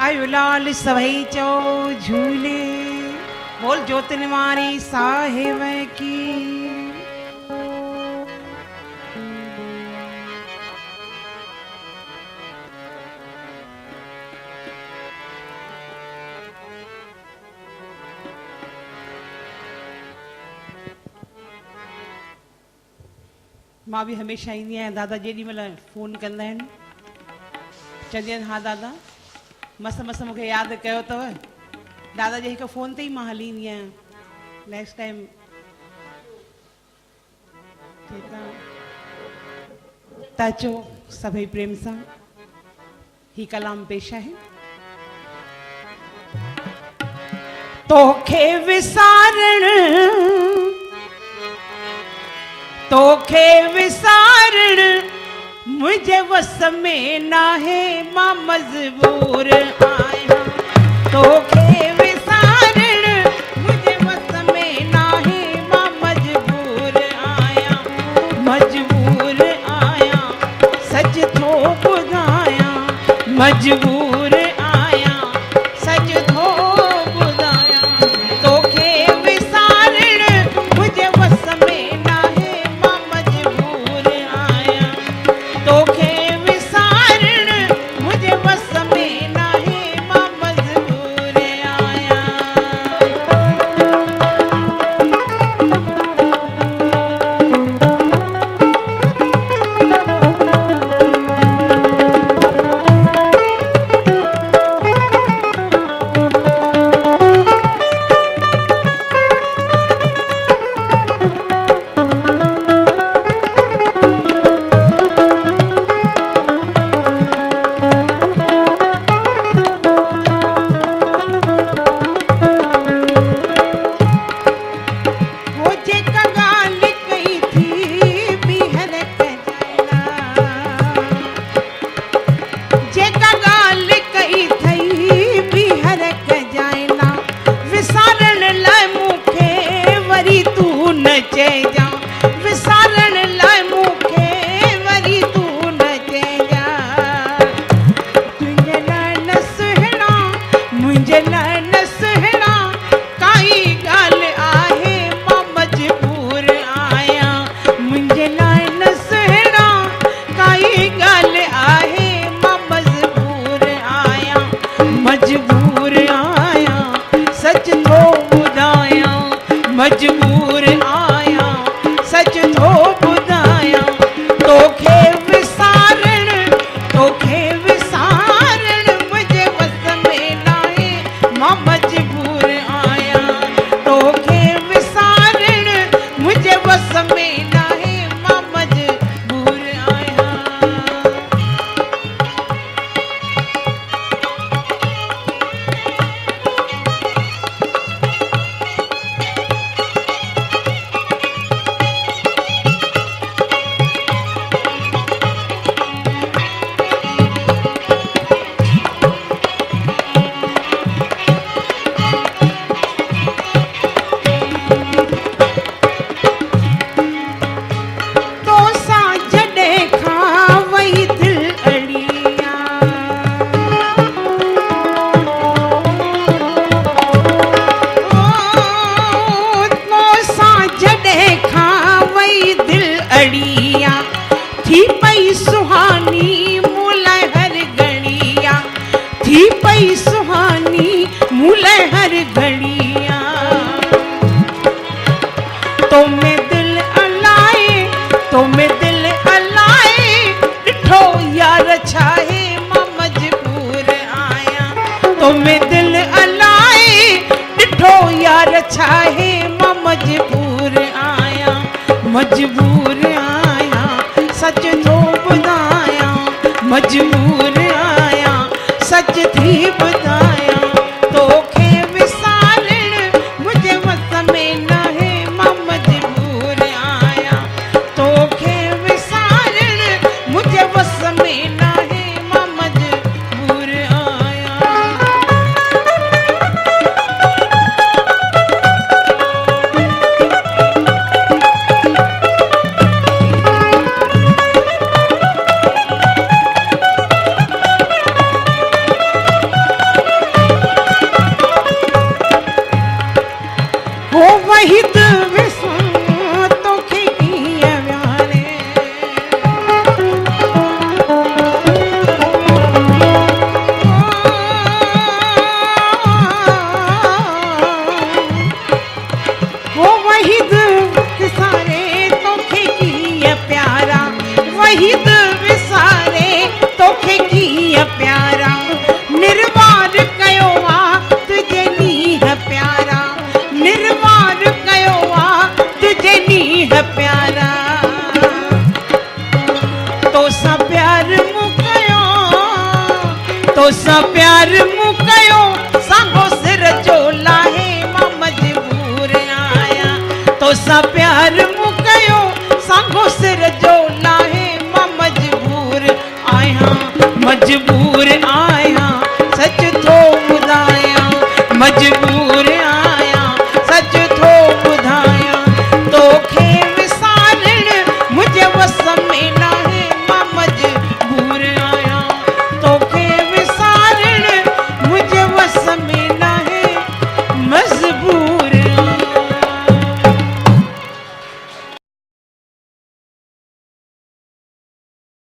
आयो लाल सभई चो झूले, बोल ज्योतिन मारी साहेब की। मां भी हमेशा ईंदी आहियां, दादा जेॾी महिल फ़ोन कंदा आहिनि चवंदी आहिनि हा दादा मस्त मस्त मूंखे यादि कयो अथव। दादा जे हिकु फ़ोन ते ई मां हली ईंदी आहियां। नेक्स्ट टाइम ठीकु आहे त अचो सभई प्रेम सां, ही कलाम पेश आहे। तोखे विसारण तोखे विसारण मुझे वस में नाहे, मां मजबूर आया। तोखे विसारण मुझे वस में नाहे, मां मजबूर आया। मजबूर आया सच थो ॿुधायां, मजबूर आया सच थो ॿुधायां। तोखे विसारण मुझे वस में नाहे, मां मजबूर आया। तोखे विसारण मुझे वस में नाहे, मां मजबूर आया। वो जेका ॻाल्हि कई थी ॿीहर कजाइना, जेका ॻाल्हि कई थई ॿीहर कजाइना। विसारण लाइ मूंखे वरी तूं न चइजां, विसारण लाइ मूंखे वरी तूं न चइजां। तुंहिंजे लाइ न सुहिणा मुंहिंजे लाइ न सुहिणा काई ॻाल्हि आहे, मां मजबूर आहियां। मुंहिंजे लाइ न सुहिणा काई ॻाल्हि आहे, मां मजबूर आहियां। मजबूर आहियां सच थो ॿुधायां, मजबूर आहियां सच थो ॿुधायां। तोखे विसारण तोखे विसारण मुंहिंजे वस में नाहे, मां मजबूर आहियां। तोखे विसारण मुंहिंजे वस में नाहे, मां मजबूर आहियां। तोसां जॾहिं खां वई दिलि अड़िया, तोसां जॾहिं खां वई दिलि अड़िया। थी पई सुहानी मूं लाइ हर घड़िया, थी पई सुहानी मूं लाइ हर घड़िया। तो में दिल अलाए तो में दिल अलाए ॾिठो यार छाहे, मां मजबूर आहियां। तो में दिल अलाए ॾिठो यार छाहे, मां मजबूर आहियां। मजबूर आहियां सच थो ॿुधायां, मजबूर आहियां सच थी ॿुधायां। तोखे विसारण मुंहिंजे वस में नाहे, मां मजबूर आहियां। तोखे विसारण मुंहिंजे वस में नाहे, मां मजबूर आहियां। तोसां प्यार मूं कयो सांगो सिर जो लाहे मां मजबूर आहियां तोसां प्यार मूं कयो सांगो सिर जो लाहे मां मजबूर आहियां मजबूर